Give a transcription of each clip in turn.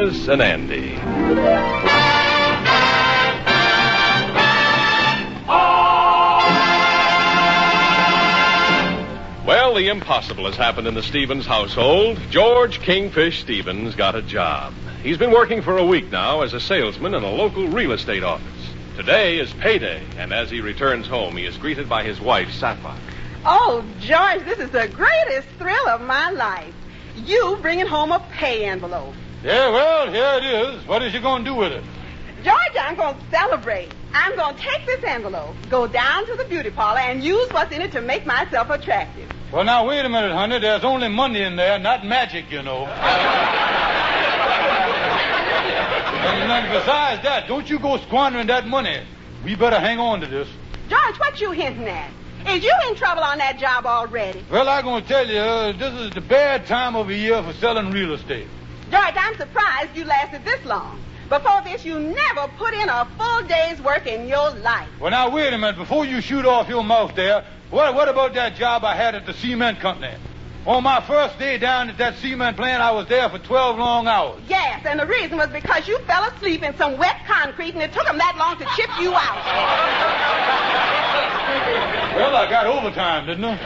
and Andy. Well, the impossible has happened in the Stevens household. George Kingfish Stevens got a job. He's been working for a week now as a salesman in a local real estate office. Today is payday, and as he returns home, he is greeted by his wife, Sapphire. Oh, George, this is the greatest thrill of my life. You bringing home a pay envelope. Yeah, well, here it is. What is you going to do with it? George, I'm going to celebrate. I'm going to take this envelope, go down to the beauty parlor, and use what's in it to make myself attractive. Well, now, wait a minute, honey. There's only money in there, not magic, you know. And besides that, don't you go squandering that money. We better hang on to this. George, what you hinting at? Is you in trouble on that job already? Well, I'm going to tell you, this is the bad time of the year for selling real estate. George, I'm surprised you lasted this long. Before this, you never put in a full day's work in your life. Well, now, wait a minute. Before you shoot off your mouth there, what about that job I had at the cement company? On my first day down at that cement plant, I was there for 12 long hours. Yes, and the reason was because you fell asleep in some wet concrete, and it took them that long to chip you out. Well, I got overtime, didn't I?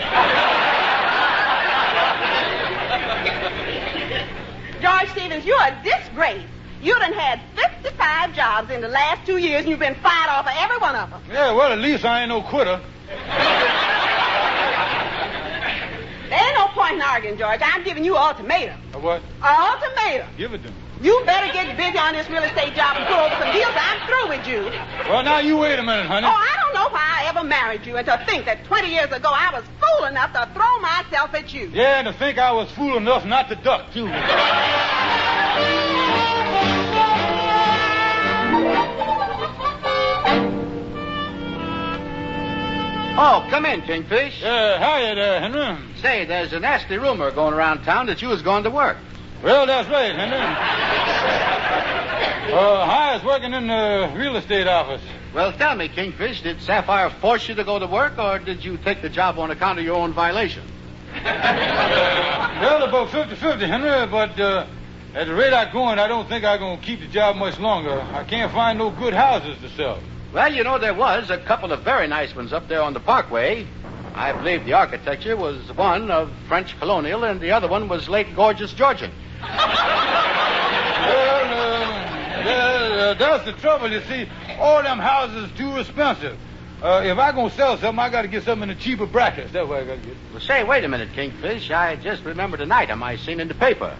George Stevens, you're a disgrace. You done had 55 jobs in the last 2 years, and you've been fired off of every one of them. Yeah, well, at least I ain't no quitter. There ain't no point in arguing, George. I'm giving you an ultimatum. A what? An ultimatum. Give it to me. You better get busy on this real estate job and pull over some deals. I'm through with you. Well, now, you wait a minute, honey. Oh, I don't know why I ever married you, and to think that 20 years ago I was fool enough to throw myself at you. Yeah, and to think I was fool enough not to duck, too. Oh, come in, Kingfish. Hiya there, Henry. Say, there's a nasty rumor going around town that you was going to work. Well, that's right, Henry. Hiya's working in the real estate office. Well, tell me, Kingfish, did Sapphire force you to go to work, or did you take the job on account of your own violation? Well, about 50-50, Henry, but at the rate I'm going, I don't think I'm going to keep the job much longer. I can't find no good houses to sell. Well, you know, there was a couple of very nice ones up there on the Parkway. I believe the architecture was one of French colonial, and the other one was late gorgeous Georgian. Well, that's the trouble, you see. All them houses is too expensive. If I'm going to sell something, I got to get something in the cheaper brackets. That's what I got to get. Well, say, wait a minute, Kingfish. I just remembered an item I seen in the paper.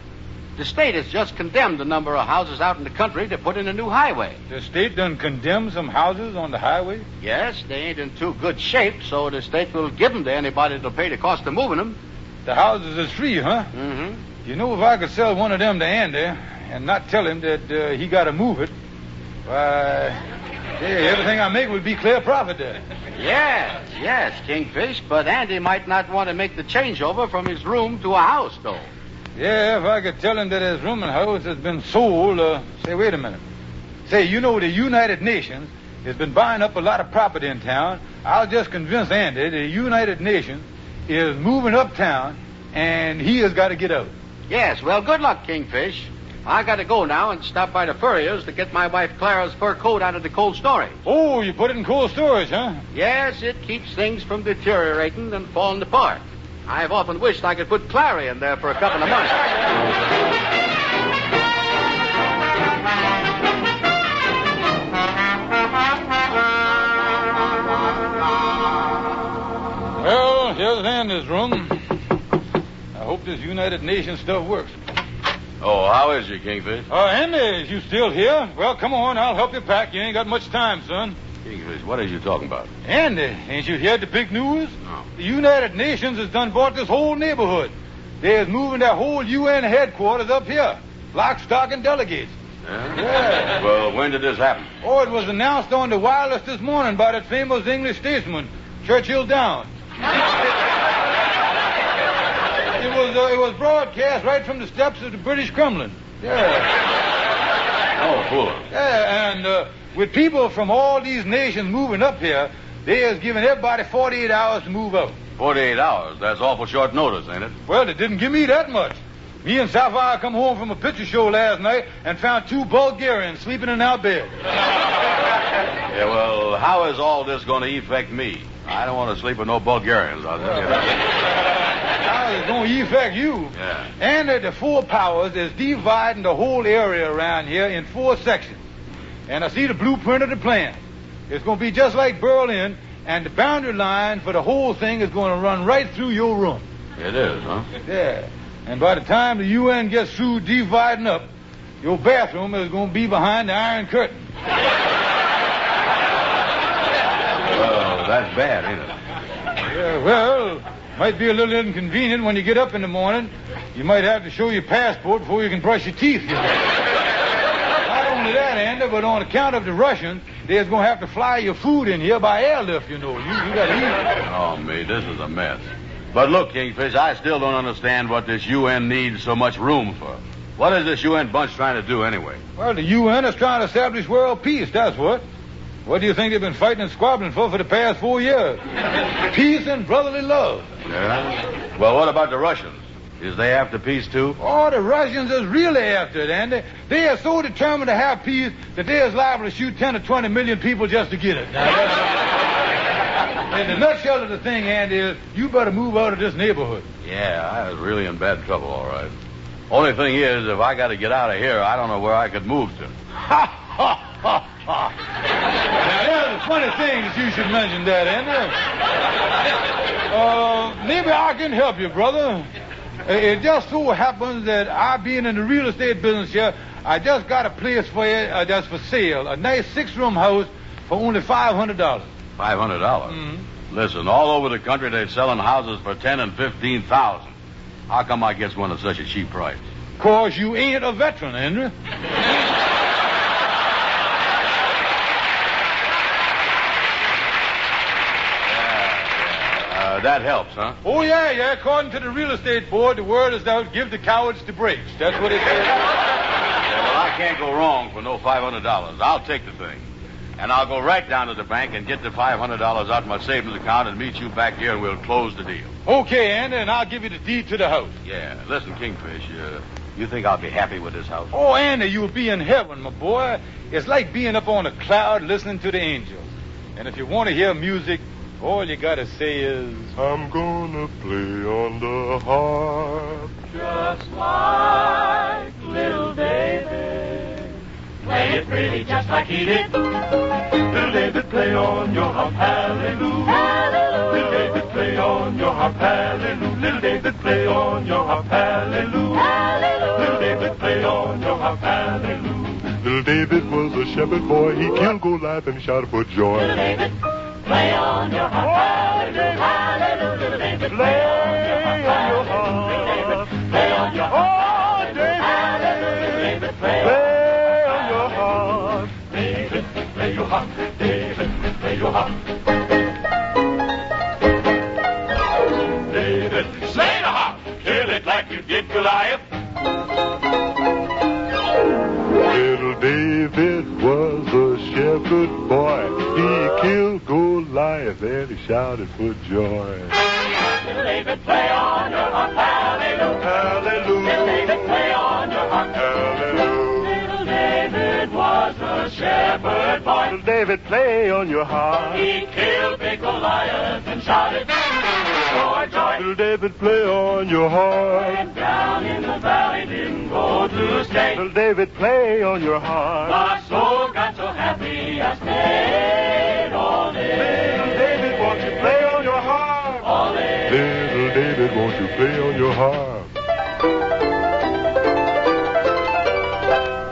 The state has just condemned a number of houses out in the country to put in a new highway. The state done condemned some houses on the highway? Yes, they ain't in too good shape, so the state will give them to anybody that'll pay the cost of moving them. The houses is free, huh? Mm-hmm. You know, if I could sell one of them to Andy and not tell him that he got to move it, why, everything I make would be clear profit there. Yes, Kingfish, but Andy might not want to make the changeover from his room to a house, though. Yeah, if I could tell him that his room and house has been sold, say, wait a minute. Say, you know, the United Nations has been buying up a lot of property in town. I'll just convince Andy the United Nations is moving uptown, and he has got to get out. Yes, well, good luck, Kingfish. I got to go now and stop by the furrier's to get my wife Clara's fur coat out of the cold storage. Oh, you put it in cold storage, huh? Yes, it keeps things from deteriorating and falling apart. I've often wished I could put Clara in there for a couple of months. Well, here's Andy's room. I hope this United Nations stuff works. Oh, how is you, Kingfish? Andy, is you still here? Well, come on, I'll help you pack. You ain't got much time, son. Kingfish, what are you talking about? Andy, ain't you heard the big news? No. The United Nations has done bought this whole neighborhood. They're moving their whole UN headquarters up here. Lock, stock, and delegates. Yeah? Well, when did this happen? Oh, it was announced on the wireless this morning by that famous English statesman, Churchill Downs. It was broadcast right from the steps of the British Kremlin. Yeah. Oh, cool. Yeah, and with people from all these nations moving up here, they is giving everybody 48 hours to move out. 48 hours. That's awful short notice, ain't it? Well, they didn't give me that much. Me and Sapphire come home from a picture show last night and found 2 Bulgarians sleeping in our bed. Yeah, well, how is all this going to affect me? I don't want to sleep with no Bulgarians, I'll tell you that. How is it going to affect you? Yeah. And the 4 powers is dividing the whole area around here in 4 sections. And I see the blueprint of the plan. It's going to be just like Berlin, and the boundary line for the whole thing is going to run right through your room. It is, huh? Yeah. And by the time the UN gets through dividing up, your bathroom is going to be behind the Iron Curtain. Well, that's bad, ain't it? Yeah, well, might be a little inconvenient when you get up in the morning. You might have to show your passport before you can brush your teeth. You know? Not only that, Andy, but on account of the Russians, they're going to have to fly your food in here by airlift, you know. You got to eat it. Oh, me, this is a mess. But look, Kingfish, I still don't understand what this UN needs so much room for. What is this UN bunch trying to do anyway? Well, the UN is trying to establish world peace, that's what. What do you think they've been fighting and squabbling for the past 4 years? Peace and brotherly love. Yeah? Well, what about the Russians? Is they after peace, too? Oh, the Russians is really after it, Andy. They are so determined to have peace that they is liable to shoot 10 or 20 million people just to get it. Now, in the nutshell of the thing, Andy, is you better move out of this neighborhood. Yeah, I was really in bad trouble, all right. Only thing is, if I got to get out of here, I don't know where I could move to. Ha, ha, ha, ha. Now, there's a funny thing that you should mention that, Andy. Maybe I can help you, brother. It just so happens that I being in the real estate business here, I just got a place for you that's for sale. A nice 6-room house for only $500. $500? Mm-hmm. Listen, all over the country they're selling houses for $10,000 and $15,000. How come I gets one at such a cheap price? 'Cause you ain't a veteran, Henry. That helps, huh? Oh, yeah. According to the real estate board, the word is out, give the cowards the breaks. That's what it says. Yeah, well, I can't go wrong for no $500. I'll take the thing. And I'll go right down to the bank and get the $500 out of my savings account and meet you back here and we'll close the deal. Okay, Andy, and I'll give you the deed to the house. Yeah. Listen, Kingfish, you think I'll be happy with this house? Oh, Andy, you'll be in heaven, my boy. It's like being up on a cloud listening to the angels. And if you want to hear music, all you gotta say is, I'm gonna play on the harp. Just like little David. Play it pretty just like he did. Little David, play on your harp, hallelujah. Hallelujah. Little David, play on your harp, hallelujah. Little David, play on your harp, hallelujah. Hallelujah. Little David, play on your harp, hallelujah. Little David was a shepherd boy. He killed Goliath and shouted for joy. Little David, play on your harp, hallelujah. Hallelujah. Little David, play on your harp, hallelujah. Play on your harp, hallelujah. Little David, play on your harp. David, play your harp. David, play your harp. David, slay the harp. Kill it like you did Goliath. Little David was a shepherd boy. He killed Goliath and he shouted for joy. Little David, play on your harp, hallelujah. Hallelujah. Little David, play on your harp. Hallelujah. Little David was a shepherd boy. Little David, play on your harp. He killed big Goliath and shouted, joy, joy. Little David, play on your harp. Went down in the valley, didn't go to stay. Little David, play on your harp. My soul got so happy I stayed all day. Little David, won't you play on your harp? All day. Little David, won't you play on your harp?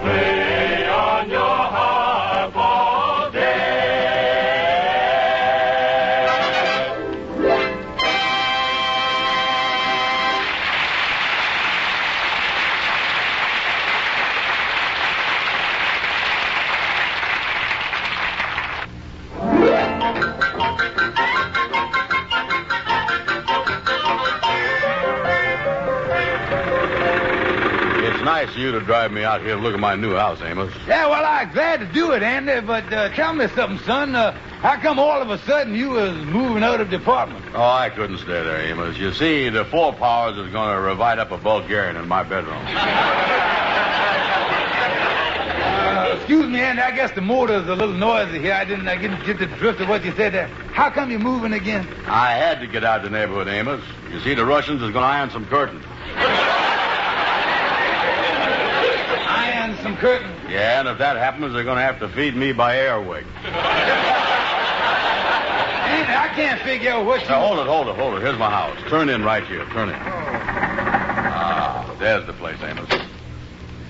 Play on your harp all day. Nice of you to drive me out here and look at my new house, Amos. Yeah, well, I'm glad to do it, Andy, but tell me something, son. How come all of a sudden you was moving out of the apartment? Oh, I couldn't stay there, Amos. You see, the Four Powers is going to revive up a Bulgarian in my bedroom. Excuse me, Andy, I guess the motor's a little noisy here. I didn't get the drift of what you said there. How come you're moving again? I had to get out of the neighborhood, Amos. You see, the Russians is going to iron some curtains. Iron some curtains? Yeah, and if that happens, they're going to have to feed me by air wig. Andy, I can't figure out what you... Now, hold it. Here's my house. Turn in right here. Turn in. Ah, there's the place, Amos.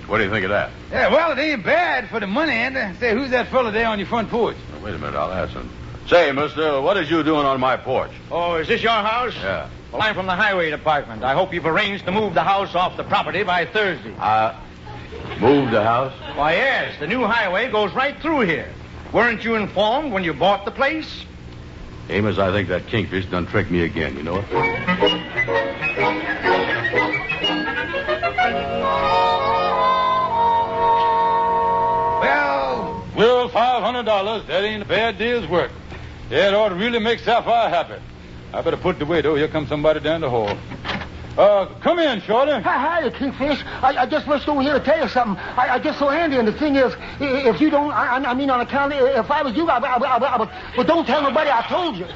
What do you think of that? Yeah, well, it ain't bad for the money, Andy. Say, who's that fella there on your front porch? Now, wait a minute, I'll ask him. Say, mister, what is you doing on my porch? Oh, is this your house? Yeah. Well, I'm from the highway department. I hope you've arranged to move the house off the property by Thursday. Move the house? Why, yes. The new highway goes right through here. Weren't you informed when you bought the place? Amos, I think that Kingfish done tricked me again, you know it? Well, $500, that ain't a bad day's work. That ought to really make Sapphire happy. I better put it away, though. Here comes somebody down the hall. Come in, Shorty. Hi, Kingfish. I just rushed over here to tell you something. I just so handy, and the thing is, if you don't, I mean on account, if I was you, but don't tell nobody I told you.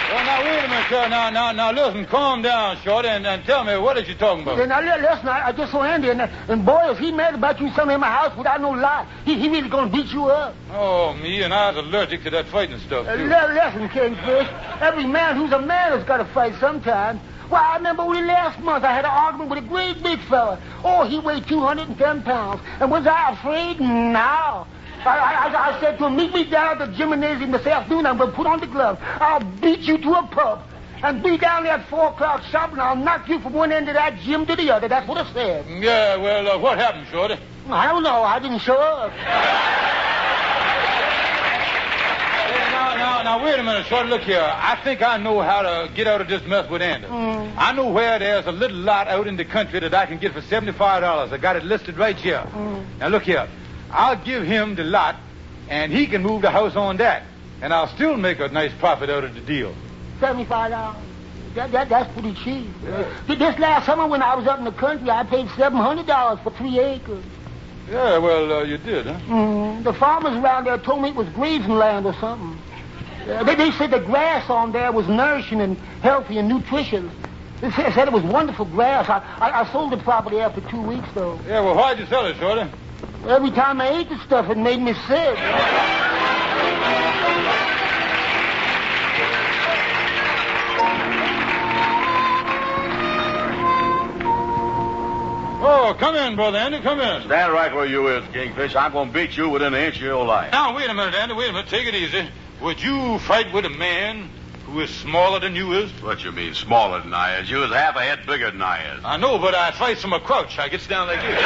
Well, now, wait a minute, sir. Now, listen, calm down, Shorty, and tell me, what is you talking about? Now, listen, I just so handy, and boy, if he mad about you something in my house without no lie, he really gonna beat you up. Oh, me, and I was allergic to that fighting stuff, too. Listen, Kingfish, every man who's a man has got to fight sometime. Well, I remember only last month I had an argument with a great big fella. Oh, he weighed 210 pounds. And was I afraid? No. I said to him, meet me down at the gymnasium this afternoon. I'm going to put on the gloves. I'll beat you to a pulp. And be down there at 4 o'clock sharp, and I'll knock you from one end of that gym to the other. That's what I said. Yeah, well, what happened, Shorty? I don't know. I didn't show up. Now, wait a minute, Shorty. Look here. I think I know how to get out of this mess with Andy. I know where there's a little lot out in the country that I can get for $75. I got it listed right here. Now, look here. I'll give him the lot, and he can move the house on that. And I'll still make a nice profit out of the deal. $75. That's pretty cheap. This last summer when I was up in the country, I paid $700 for 3 acres. Yeah, well, you did, huh? The farmers around there told me it was grazing land or something. They said the grass on there was nourishing and healthy and nutritious. They said it was wonderful grass. I sold the property after 2 weeks, though. Yeah, well, why'd you sell it, Shorty? Every time I ate the stuff, it made me sick. Oh, come in, Brother Andy, come in. Stand right where you is, Kingfish. I'm going to beat you within an inch of your life. Now, wait a minute, Andy, wait a minute. Take it easy. Would you fight with a man who is smaller than you is? What you mean, smaller than I is? You is half a head bigger than I is. I know, but I fight from a crouch. I gets down like this.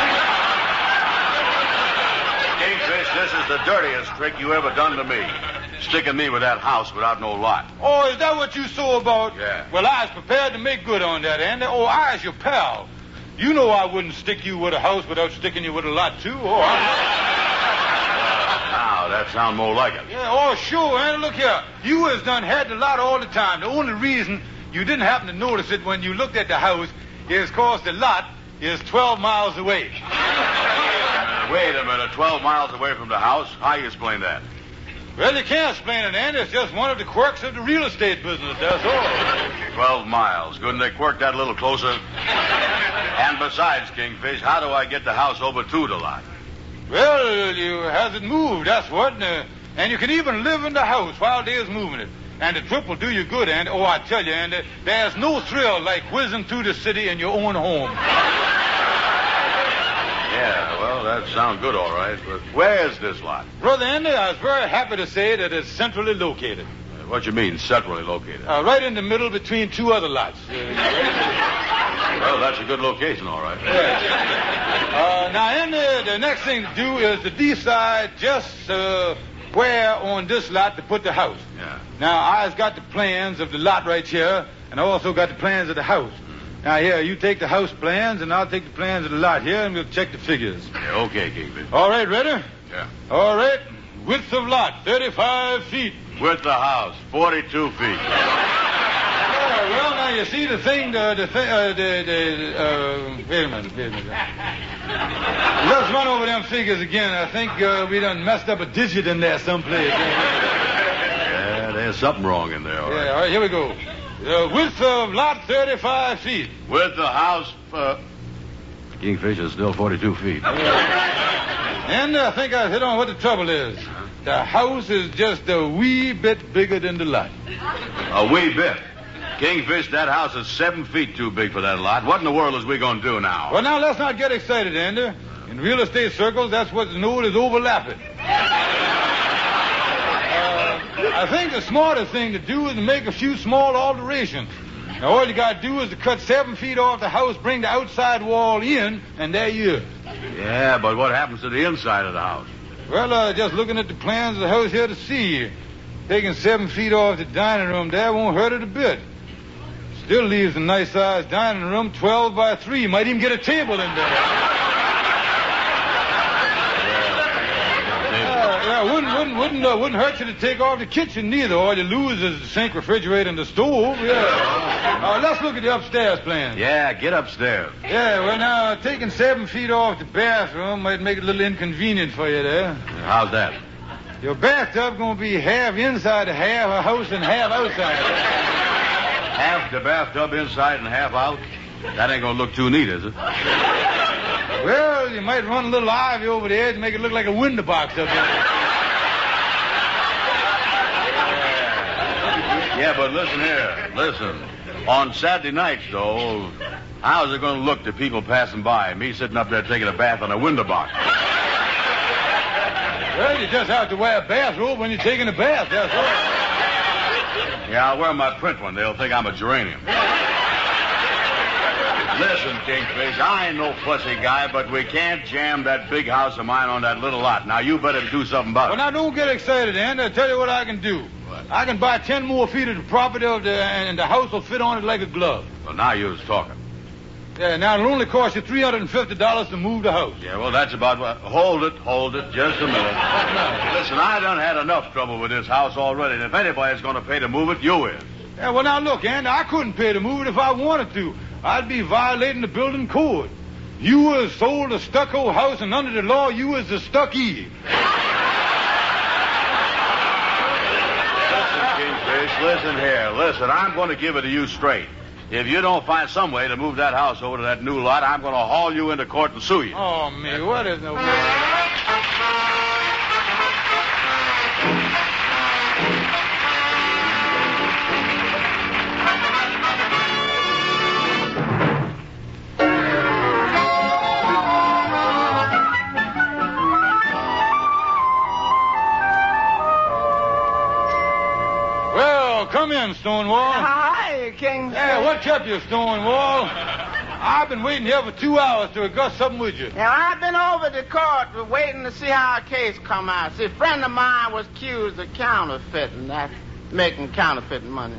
Kingfish, this is the dirtiest trick you ever done to me. Sticking me with that house without no lot. Oh, is that what you saw about? Yeah. Well, I was prepared to make good on that, Andy. Oh, I was your pal. You know I wouldn't stick you with a house without sticking you with a lot, too. Oh, Now, that sounds more like it. Yeah, oh, sure, Andy. Look here. You has done had the lot all the time. The only reason you didn't happen to notice it when you looked at the house is because the lot is 12 miles away. Wait a minute. 12 miles away from the house? How you explain that? Well, you can't explain it, Andy. It's just one of the quirks of the real estate business, that's all. 12 miles. Couldn't they quirk that a little closer? And besides, Kingfish, how do I get the house over to the lot? Well, you has it moved, that's what. And you can even live in the house while they's moving it. And the trip will do you good, Andy. Oh, I tell you, Andy, there's no thrill like whizzing through the city in your own home. Yeah, well, that sounds good, all right. But where is this lot? Brother Andy, I was very happy to say that it's centrally located. What you mean, centrally located? Right in the middle between 2 other lots. Well, that's a good location, all right. Yes. Now, Andy, the next thing to do is to decide just where on this lot to put the house. Yeah. Now, I've got the plans of the lot right here, and I also got the plans of the house. Now, here, you take the house plans, and I'll take the plans of the lot here, and we'll check the figures. Yeah, okay, Kingfish. All right, ready? Yeah. All right. Width of lot, 35 feet. With the house, 42 feet. Yeah, well, now, you see the thing, wait a minute. Let's run over them figures again. I think we done messed up a digit in there someplace. Yeah, there's something wrong in there, all right. Yeah, all right, here we go. Width of lot, 35 feet. With the house, Kingfish is still 42 feet. And I think I hit on what the trouble is. The house is just a wee bit bigger than the lot. A wee bit. Kingfish, that house is 7 feet too big for that lot. What in the world is we going to do now? Well, now, let's not get excited, Andy. In real estate circles, that's what's known as overlapping. I think the smartest thing to do is to make a few small alterations. Now, all you got to do is to cut 7 feet off the house, bring the outside wall in, and there you are. Yeah, but what happens to the inside of the house? Well, just looking at the plans of the house here to see. Taking 7 feet off the dining room there won't hurt it a bit. Still leaves a nice-sized dining room, 12 by 3. Might even get a table in there. Wouldn't hurt you to take off the kitchen neither. All you lose is the sink, refrigerator, and the stove. Yeah. Let's look at the upstairs plan. Yeah, get upstairs. Yeah, well, now, taking 7 feet off the bathroom might make it a little inconvenient for you there. How's that? Your bathtub going to be half inside the half a house and half outside. Half the bathtub inside and half out? That ain't going to look too neat, is it? Well, you might run a little ivy over the edge and make it look like a window box up there. Yeah, but listen here. Listen. On Saturday nights, though, how's it going to look to people passing by? Me sitting up there taking a bath on a window box. Well, you just have to wear a bathrobe when you're taking a bath, that's all. Yeah, I'll wear my print one. They'll think I'm a geranium. Listen, Kingfish, I ain't no fussy guy, but we can't jam that big house of mine on that little lot. Now, you better do something about it. Well, now, don't get excited, Andy. I'll tell you what I can do. What? I can buy 10 more feet of the property, and the house will fit on it like a glove. Well, now you're talking. Yeah, now it'll only cost you $350 to move the house. Yeah, well, that's about what... Hold it, just a minute. Listen, I done had enough trouble with this house already, and if anybody's going to pay to move it, you is. Yeah, well, now, look, Andy, I couldn't pay to move it if I wanted to. I'd be violating the building code. You was sold a stucco house, and under the law, you was a stuckee. Listen, Kingfish, listen here. Listen, I'm going to give it to you straight. If you don't find some way to move that house over to that new lot, I'm going to haul you into court and sue you. Oh, me, what is the... Come in, Stonewall. Hi, King. Yeah, what kept you, Stonewall? I've been waiting here for 2 hours to discuss something with you. Now, I've been over to court waiting to see how a case come out. See, a friend of mine was accused of counterfeiting, that's making counterfeiting money.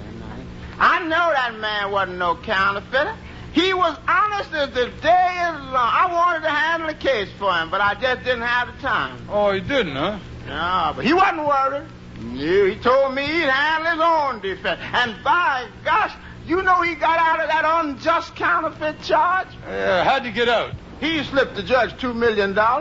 I know that man wasn't no counterfeiter. He was honest as the day is long. I wanted to handle the case for him, but I just didn't have the time. Oh, you didn't, huh? No, but he wasn't worried. No, he told me he'd handle his own defense. And by gosh, you know he got out of that unjust counterfeit charge? How'd you get out? He slipped the judge $2 million. Yeah,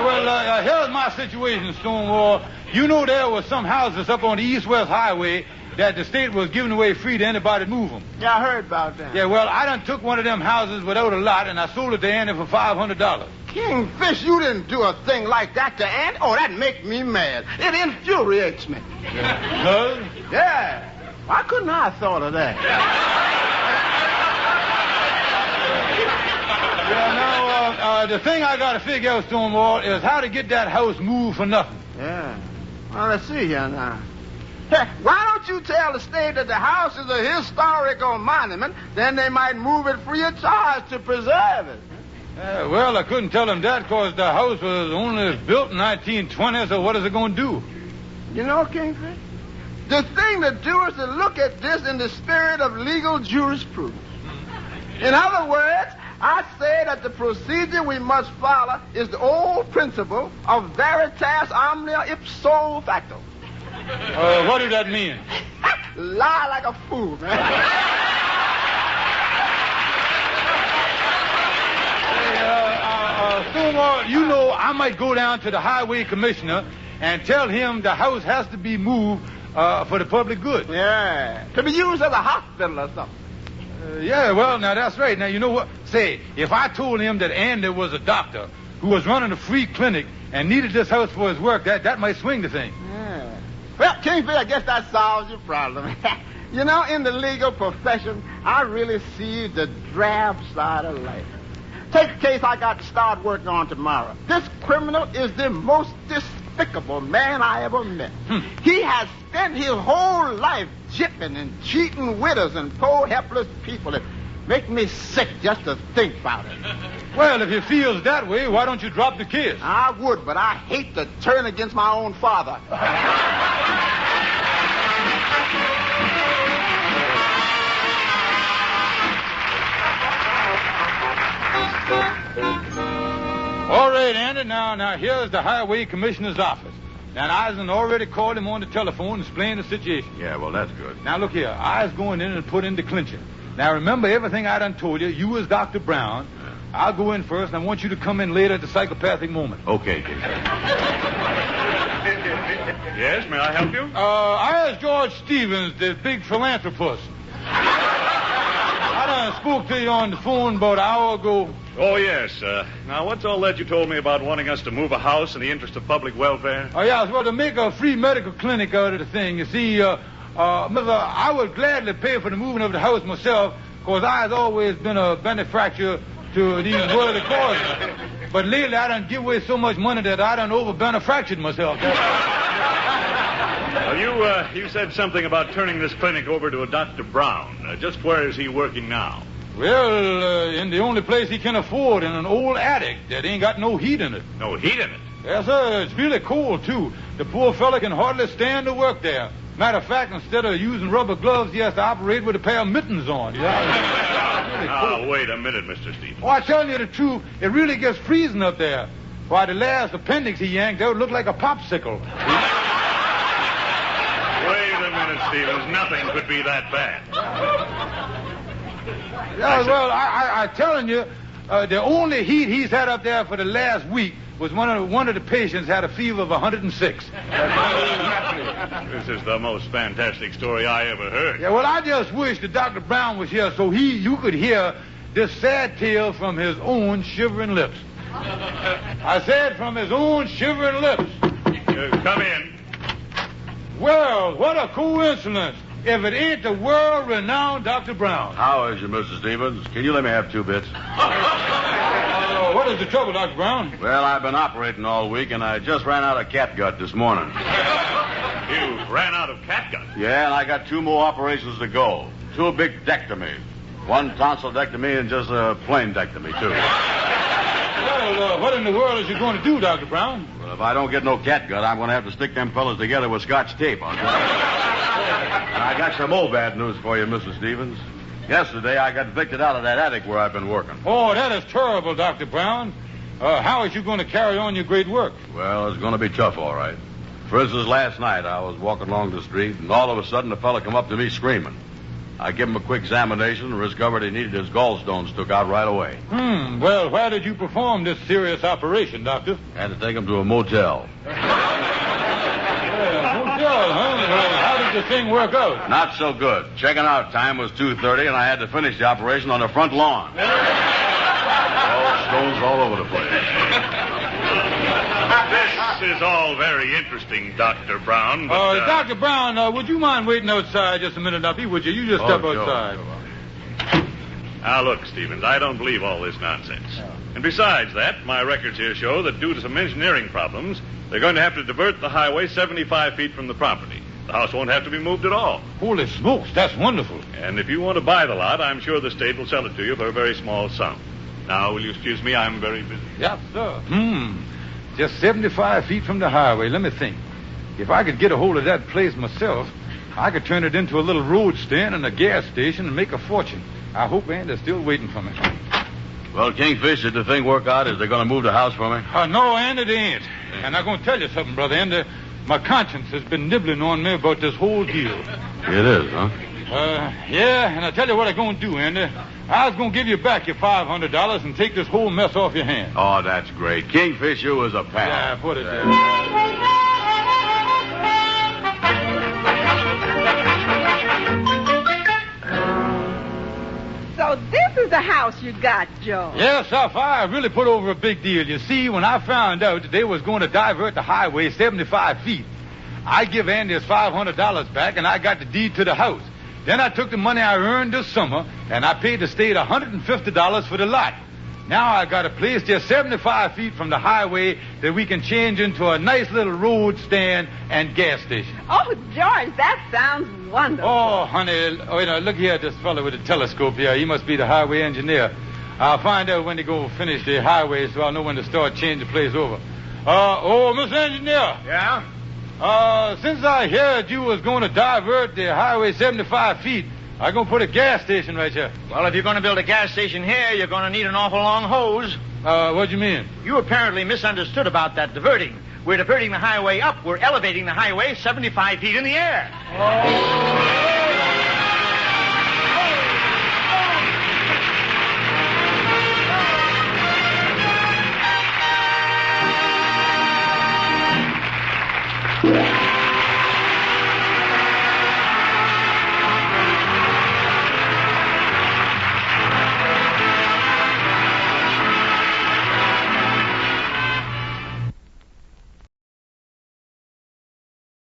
well, here's my situation, Stonewall. You know there were some houses up on the east-west highway that the state was giving away free to anybody to move them. Yeah, I heard about that. Yeah, well, I done took one of them houses without a lot, and I sold it to Andy for $500. Kingfish, you didn't do a thing like that to Andy. Oh, that makes me mad. It infuriates me. Huh? Yeah. Why couldn't I have thought of that? Yeah, now, the thing I got to figure out, Stonewall, is how to get that house moved for nothing. Yeah. Well, let's see here now. Hey, why don't you tell the state that the house is a historical monument? Then they might move it free of charge to preserve it. Well, I couldn't tell them that because the house was only built in 1920, so what is it going to do? You know, Kingfish, The thing to do is to look at this in the spirit of legal jurisprudence. In other words, I say that the procedure we must follow is the old principle of veritas omnia ipso facto. What does that mean? Lie like a fool, man. Stonewall, you know, I might go down to the highway commissioner and tell him the house has to be moved for the public good. Yeah, to be used as a hospital or something. Yeah, well, now that's right. Now, you know what? Say, if I told him that Andy was a doctor who was running a free clinic and needed this house for his work, that might swing the thing. Yeah. Well, Kingfish, I guess that solves your problem. You know, in the legal profession, I really see the drab side of life. Take a case I got to start working on tomorrow. This criminal is the most despicable man I ever met. He has spent his whole life jipping and cheating widows and poor helpless people. It makes me sick just to think about it. Well, if he feels that way, why don't you drop the case? I would, but I hate to turn against my own father. All right, Andy, now here's the highway commissioner's office. Now, I've already called him on the telephone and explained the situation. Yeah, well, that's good. Now, look here. I was going in and put in the clincher. Now, remember everything I done told you. You was Dr. Brown. I'll go in first, and I want you to come in later at the psychopathic moment. Okay, Kingfish. Yes, may I help you? I was George Stevens, the big philanthropist. I done spoke to you on the phone about an hour ago. Oh, yes. Now, what's all that you told me about wanting us to move a house in the interest of public welfare? Oh, yeah, well, to make a free medical clinic out of the thing. You see, I would gladly pay for the moving of the house myself, because I've always been a benefactor to these worthy causes. But lately, I done give away so much money that I done over-benefactored myself. Well, you said something about turning this clinic over to a Dr. Brown. Just where is he working now? Well, in the only place he can afford, in an old attic that ain't got no heat in it. No heat in it? Yes, sir. It's really cold, too. The poor fella can hardly stand to work there. Matter of fact, instead of using rubber gloves, he has to operate with a pair of mittens on. Now, wait a minute, Mr. Stevens. Oh, I'm telling you the truth. It really gets freezing up there. Why, the last appendix he yanked out looked like a popsicle. Wait a minute, Stevens. Nothing could be that bad. Yeah, well, I'm telling you, the only heat he's had up there for the last week was one of the patients had a fever of 106. This is the most fantastic story I ever heard. Yeah, well, I just wish that Dr. Brown was here so you could hear this sad tale from his own shivering lips. I said from his own shivering lips. Come in. Well, what a coincidence. If it ain't the world-renowned Dr. Brown. How is you, Mr. Stevens? Can you let me have 2 bits? What is the trouble, Dr. Brown? Well, I've been operating all week, and I just ran out of catgut this morning. You ran out of catgut? Yeah, and I got 2 more operations to go. 2 big dectomies. 1 tonsillectomy and just a plain dectomy, too. Well, what in the world is you going to do, Dr. Brown? Well, if I don't get no catgut, I'm going to have to stick them fellas together with Scotch tape. And I got some more bad news for you, Mr. Stevens. Yesterday, I got evicted out of that attic where I've been working. Oh, that is terrible, Dr. Brown. How is you going to carry on your great work? Well, it's going to be tough, all right. For instance, last night, I was walking along the street, and all of a sudden, a fella come up to me screaming. I give him a quick examination and discovered he needed his gallstones took out right away. Well, where did you perform this serious operation, Doctor? Had to take him to a motel. Motel, huh? Well, how did the thing work out? Not so good. Checking out time was 2:30, and I had to finish the operation on the front lawn. Stones all over the place. This is all very interesting, Dr. Brown, but... Dr. Brown, would you mind waiting outside just a minute, Duffy? Would you? You just step outside. Sure. Now, look, Stevens, I don't believe all this nonsense. And besides that, my records here show that due to some engineering problems, they're going to have to divert the highway 75 feet from the property. The house won't have to be moved at all. Holy smokes, that's wonderful. And if you want to buy the lot, I'm sure the state will sell it to you for a very small sum. Now, will you excuse me? I'm very busy. Yes, sir. Just 75 feet from the highway. Let me think. If I could get a hold of that place myself, I could turn it into a little road stand and a gas station and make a fortune. I hope Andy's still waiting for me. Well, Kingfish, did the thing work out? Is they going to move the house for me? No, Andy, they ain't. And I'm going to tell you something, Brother Andy. My conscience has been nibbling on me about this whole deal. It is, huh? Yeah, and I tell you what I'm going to do, Andy. I was going to give you back your $500 and take this whole mess off your hands. Oh, that's great. Kingfish, you was a pal. Yeah, put it there. So this is the house you got, Joe. Yes, I really put over a big deal. You see, when I found out that they was going to divert the highway 75 feet, I give Andy his $500 back, and I got the deed to the house. Then I took the money I earned this summer, and I paid the state $150 for the lot. Now I got a place just 75 feet from the highway that we can change into a nice little road stand and gas station. Oh, George, that sounds wonderful. Oh, honey, look here at this fellow with the telescope here. He must be the highway engineer. I'll find out when they go finish the highway so I'll know when to start changing the place over. Mr. Engineer. Yeah? Since I heard you was going to divert the highway 75 feet, I'm going to put a gas station right here. Well, if you're going to build a gas station here, you're going to need an awful long hose. What do you mean? You apparently misunderstood about that diverting. We're diverting the highway up. We're elevating the highway 75 feet in the air. Oh.